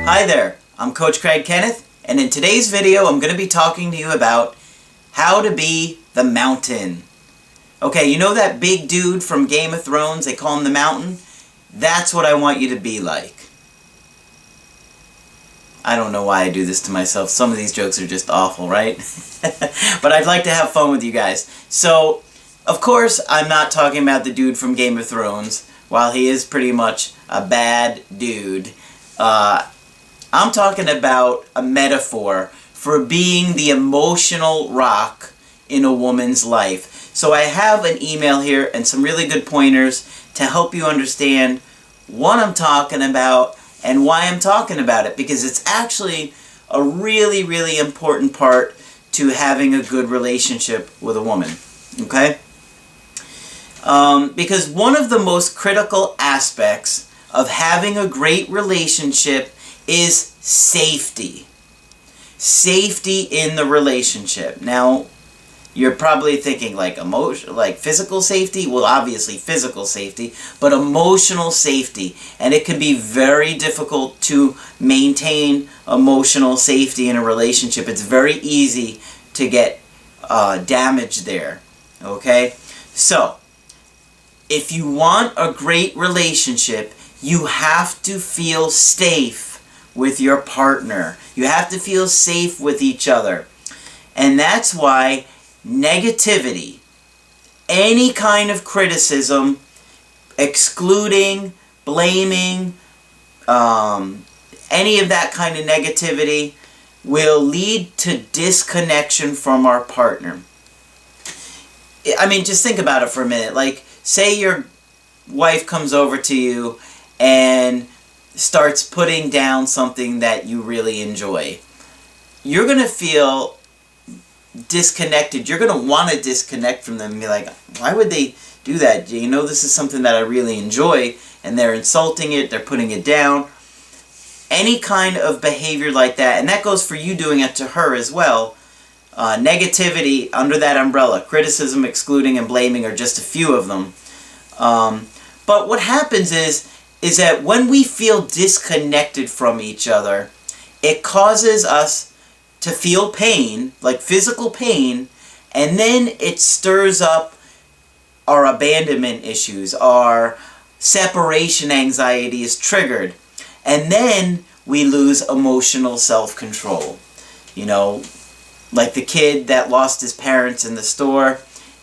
Hi there, I'm Coach Kenneth, and in today's video I'm going to be talking to you about how to be the Mountain. Okay, you know that big dude from Game of Thrones, they call him the Mountain? That's what I want you to be like. I don't know why I do this to myself. Some of these jokes are just awful, right? But I'd like to have fun with you guys. So, of course, I'm not talking about the dude from Game of Thrones, while he is pretty much a bad dude. I'm talking about a metaphor for being the emotional rock in a woman's life. So I have an email here and some really good pointers to help you understand what I'm talking about and why I'm talking about it, because it's actually a really, really important part to having a good relationship with a woman. Okay? Because one of the most critical aspects of having a great relationship is safety. Safety in the relationship. Now, you're probably thinking like physical safety. Well, obviously physical safety, but emotional safety. And it can be very difficult to maintain emotional safety in a relationship. It's very easy to get damage there. Okay? So, if you want a great relationship, you have to feel safe with your partner. You have to feel safe with each other. And that's why negativity, any kind of criticism, excluding, blaming, any of that kind of negativity will lead to disconnection from our partner. I mean, just think about it for a minute. Like, say your wife comes over to you and starts putting down something that you really enjoy. You're going to feel disconnected. You're going to want to disconnect from them and be like, why would they do that? You know, this is something that I really enjoy, and they're insulting it, they're putting it down. Any kind of behavior like that, and that goes for you doing it to her as well. Negativity under that umbrella, criticism, excluding, and blaming are just a few of them. But what happens is that when we feel disconnected from each other, it causes us to feel pain, like physical pain, and then it stirs up our abandonment issues, our separation anxiety is triggered, and then we lose emotional self-control. You know, like the kid that lost his parents in the store.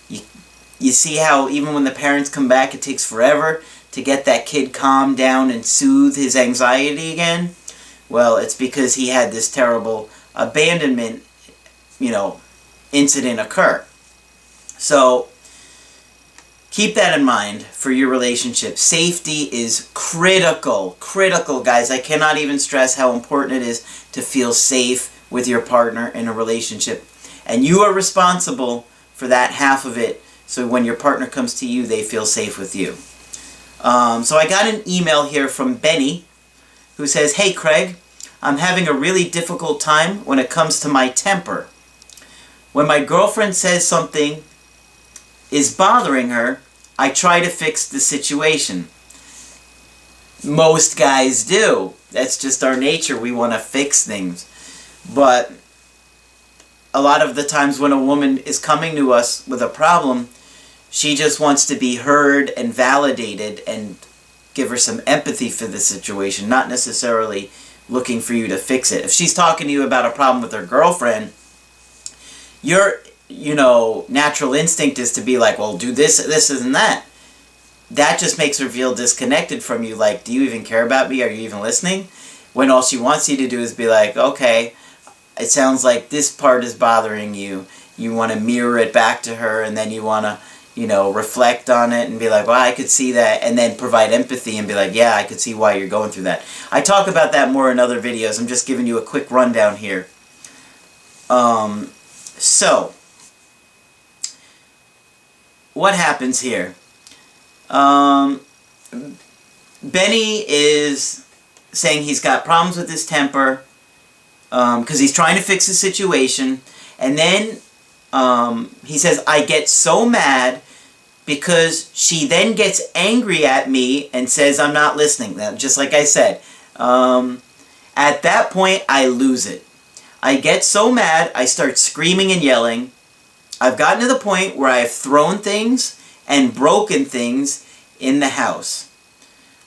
You see how even when the parents come back, it takes forever to get that kid calmed down and soothe his anxiety again? Well, it's because he had this terrible abandonment, incident occur. So, keep that in mind for your relationship. Safety is critical. Critical, guys. I cannot even stress how important it is to feel safe with your partner in a relationship. And you are responsible for that half of it, so when your partner comes to you, they feel safe with you. So I got an email here from Benny, who says, "Hey Craig, I'm having a really difficult time when it comes to my temper. When my girlfriend says something is bothering her, I try to fix the situation." Most guys do. That's just our nature. We want to fix things. But a lot of the times when a woman is coming to us with a problem, she just wants to be heard and validated and give her some empathy for the situation, not necessarily looking for you to fix it. If she's talking to you about a problem with her girlfriend, your, natural instinct is to be like, well, do this, this, and that. That just makes her feel disconnected from you. Like, do you even care about me? Are you even listening? When all she wants you to do is be like, okay, it sounds like this part is bothering you. You want to mirror it back to her, and then you want to, reflect on it and be like, well, I could see that, and then provide empathy and be like, yeah, I could see why you're going through that. I talk about that more in other videos. I'm just giving you a quick rundown here. So, what happens here? Benny is saying he's got problems with his temper because he's trying to fix the situation, and then he says, I get so mad because she then gets angry at me and says I'm not listening. Now, just like I said. At that point, I lose it. I get so mad, I start screaming and yelling. I've gotten to the point where I've thrown things and broken things in the house.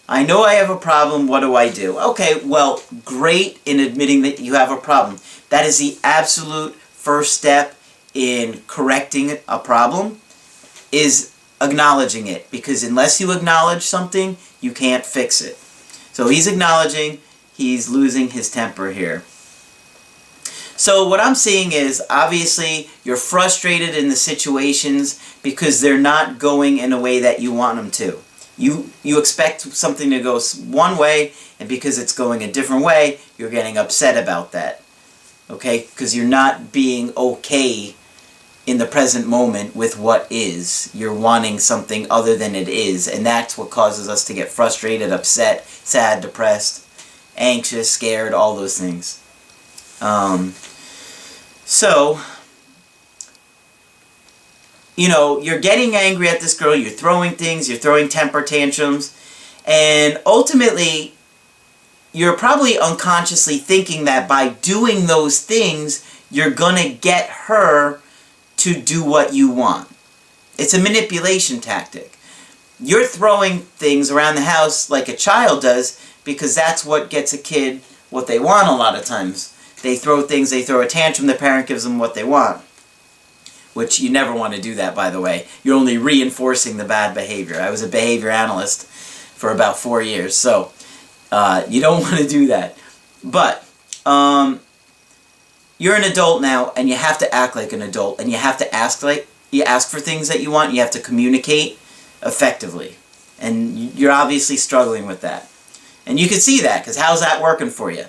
I know I have a problem, what do I do? Okay, well, great in admitting that you have a problem. That is the absolute first step in correcting a problem, is acknowledging it. Because unless you acknowledge something, you can't fix it. So he's acknowledging he's losing his temper here. So what I'm seeing is, obviously, you're frustrated in the situations because they're not going in a way that you want them to. You expect something to go one way, and because it's going a different way, you're getting upset about that. Okay? Because you're not being okay in the present moment with what is. You're wanting something other than it is, and that's what causes us to get frustrated, upset, sad, depressed, anxious, scared, all those things. So, you know, you're getting angry at this girl, you're throwing things, you're throwing temper tantrums, and ultimately, you're probably unconsciously thinking that by doing those things, you're gonna get her to do what you want. It's a manipulation tactic. You're throwing things around the house like a child does because that's what gets a kid what they want a lot of times. They throw things, they throw a tantrum, the parent gives them what they want. Which you never want to do that, by the way. You're only reinforcing the bad behavior. I was a behavior analyst for about 4 years, so you don't want to do that. But you're an adult now, and you have to act like an adult, and you have to ask for things that you want, and you have to communicate effectively. And you're obviously struggling with that. And you can see that, because how's that working for you?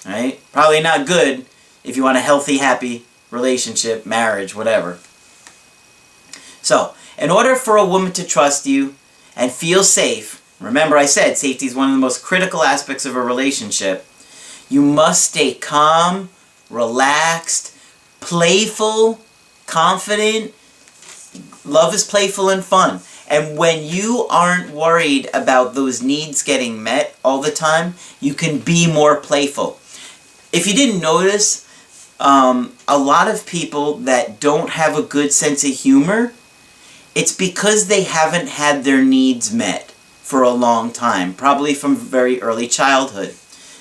Right? Probably not good if you want a healthy, happy relationship, marriage, whatever. So, in order for a woman to trust you and feel safe, remember I said safety is one of the most critical aspects of a relationship, you must stay calm, relaxed, playful, confident. Love is playful and fun. And when you aren't worried about those needs getting met all the time, you can be more playful. If you didn't notice, a lot of people that don't have a good sense of humor, it's because they haven't had their needs met for a long time, probably from very early childhood.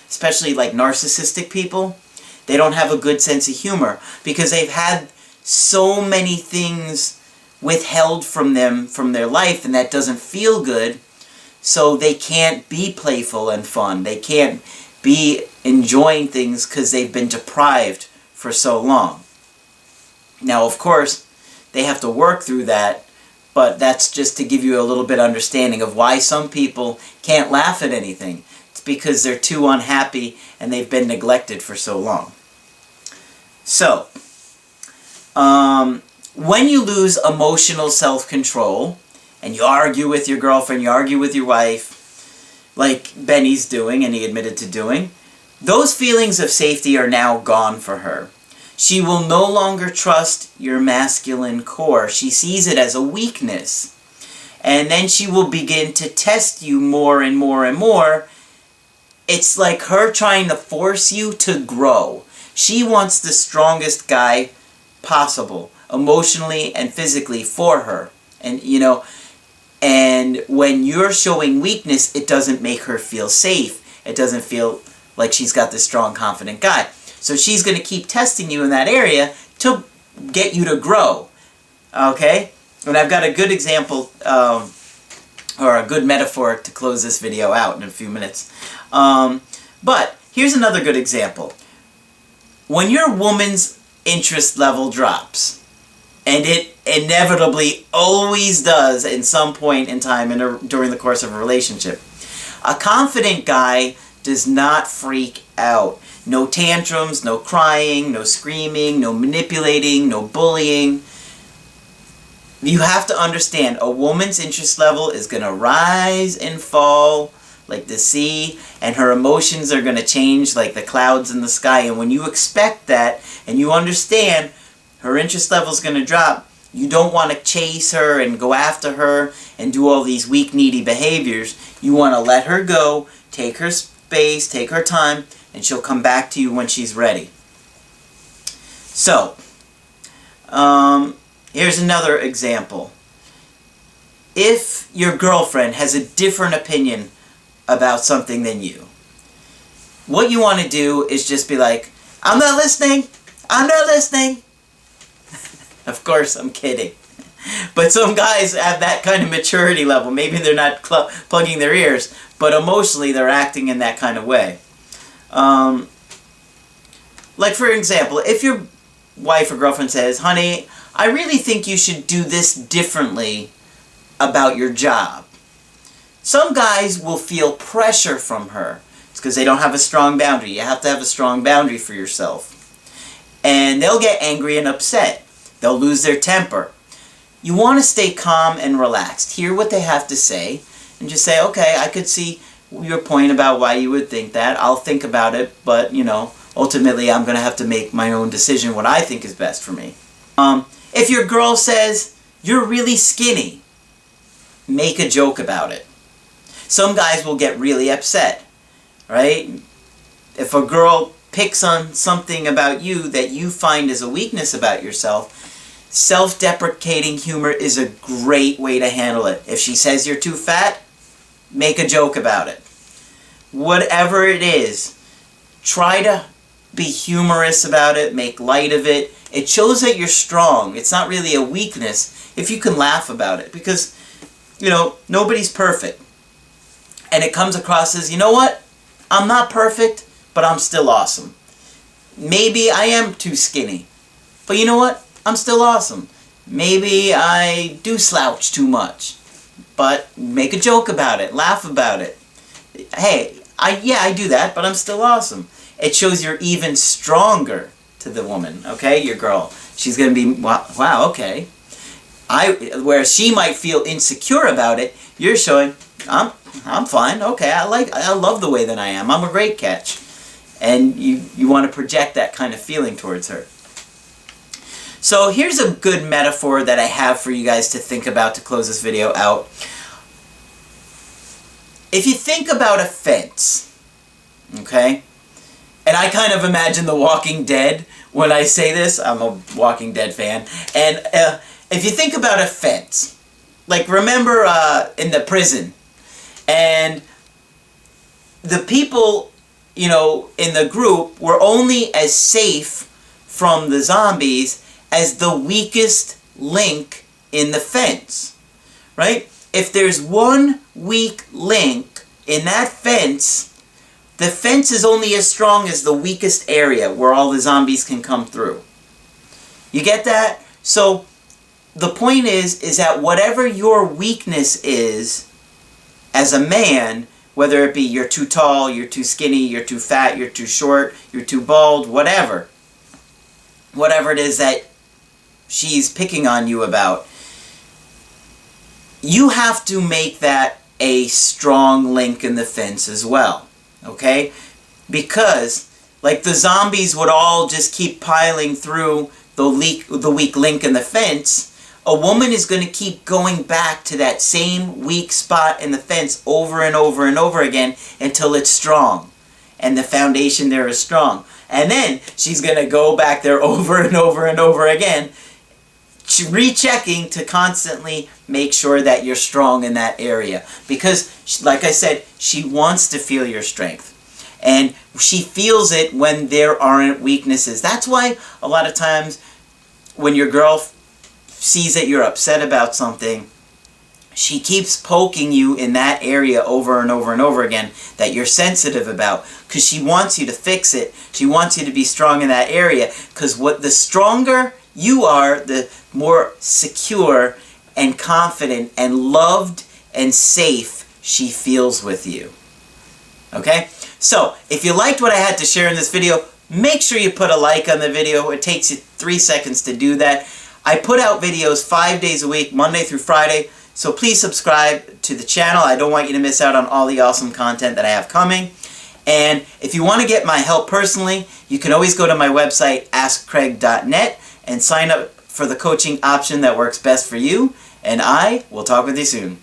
Especially like narcissistic people, they don't have a good sense of humor because they've had so many things withheld from them from their life, and that doesn't feel good, so they can't be playful and fun. They can't be enjoying things because they've been deprived for so long. Now, of course, they have to work through that, but that's just to give you a little bit of understanding of why some people can't laugh at anything. It's because they're too unhappy and they've been neglected for so long. So, when you lose emotional self-control, and you argue with your girlfriend, you argue with your wife, like Benny's doing and he admitted to doing, those feelings of safety are now gone for her. She will no longer trust your masculine core. She sees it as a weakness. And then she will begin to test you more and more and more. It's like her trying to force you to grow. She wants the strongest guy possible, emotionally and physically, for her. And, you know, and when you're showing weakness, it doesn't make her feel safe. It doesn't feel like she's got this strong, confident guy. So she's going to keep testing you in that area to get you to grow. Okay? And I've got a good example, or a good metaphor to close this video out in a few minutes. But here's another good example. When your woman's interest level drops, and it inevitably always does at some point in time during the course of a relationship, a confident guy does not freak out. No tantrums, no crying, no screaming, no manipulating, no bullying. You have to understand, a woman's interest level is going to rise and fall like the sea, and her emotions are going to change like the clouds in the sky. And when you expect that, and you understand her interest level is going to drop, you don't want to chase her and go after her and do all these weak, needy behaviors. You want to let her go, take her space, take her time, and she'll come back to you when she's ready. So, here's another example. If your girlfriend has a different opinion about something than you, what you want to do is just be like, I'm not listening, I'm not listening. Of course, I'm kidding. But some guys have that kind of maturity level. Maybe they're not plugging their ears, but emotionally they're acting in that kind of way. Like for example, if your wife or girlfriend says, honey, I really think you should do this differently about your job. Some guys will feel pressure from her. It's because they don't have a strong boundary. You have to have a strong boundary for yourself. And they'll get angry and upset. They'll lose their temper. You want to stay calm and relaxed. Hear what they have to say and just say, okay, I could see your point about why you would think that. I'll think about it, but, you know, ultimately I'm going to have to make my own decision what I think is best for me. If your girl says, you're really skinny, make a joke about it. Some guys will get really upset, right? If a girl picks on something about you that you find as a weakness about yourself, self-deprecating humor is a great way to handle it. If she says you're too fat, make a joke about it. Whatever it is, try to be humorous about it, make light of it. It shows that you're strong. It's not really a weakness if you can laugh about it, because, you know, nobody's perfect. And it comes across as, you know what? I'm not perfect, but I'm still awesome. Maybe I am too skinny, but you know what? I'm still awesome. Maybe I do slouch too much, but make a joke about it, laugh about it. Hey, I do that, but I'm still awesome. It shows you're even stronger to the woman, okay, your girl. She's going to be, wow, okay. Whereas she might feel insecure about it, you're showing, I'm fine, okay, I love the way that I am. I'm a great catch. And you want to project that kind of feeling towards her. So here's a good metaphor that I have for you guys to think about to close this video out. If you think about a fence, okay, and I kind of imagine The Walking Dead when I say this. I'm a Walking Dead fan. And if you think about a fence, like remember in the prison, and the people, you know, in the group were only as safe from the zombies as the weakest link in the fence, right? If there's one weak link in that fence, the fence is only as strong as the weakest area where all the zombies can come through. You get that? So the point is that whatever your weakness is as a man, whether it be you're too tall, you're too skinny, you're too fat, you're too short, you're too bald, whatever it is that she's picking on you about, you have to make that a strong link in the fence as well, okay? Because, like, the zombies would all just keep piling through the weak link in the fence. A woman is going to keep going back to that same weak spot in the fence over and over and over again until it's strong and the foundation there is strong. And then she's going to go back there over and over and over again, rechecking to constantly make sure that you're strong in that area. Because, like I said, she wants to feel your strength. And she feels it when there aren't weaknesses. That's why a lot of times when your girl sees that you're upset about something, she keeps poking you in that area over and over and over again that you're sensitive about, because she wants you to fix it. She wants you to be strong in that area, because the stronger you are, the more secure and confident and loved and safe she feels with you. Okay? So, if you liked what I had to share in this video, make sure you put a like on the video. It takes you 3 seconds to do that. I put out videos 5 days a week, Monday through Friday, so please subscribe to the channel. I don't want you to miss out on all the awesome content that I have coming. And if you want to get my help personally, you can always go to my website, askcraig.net, and sign up for the coaching option that works best for you. And I will talk with you soon.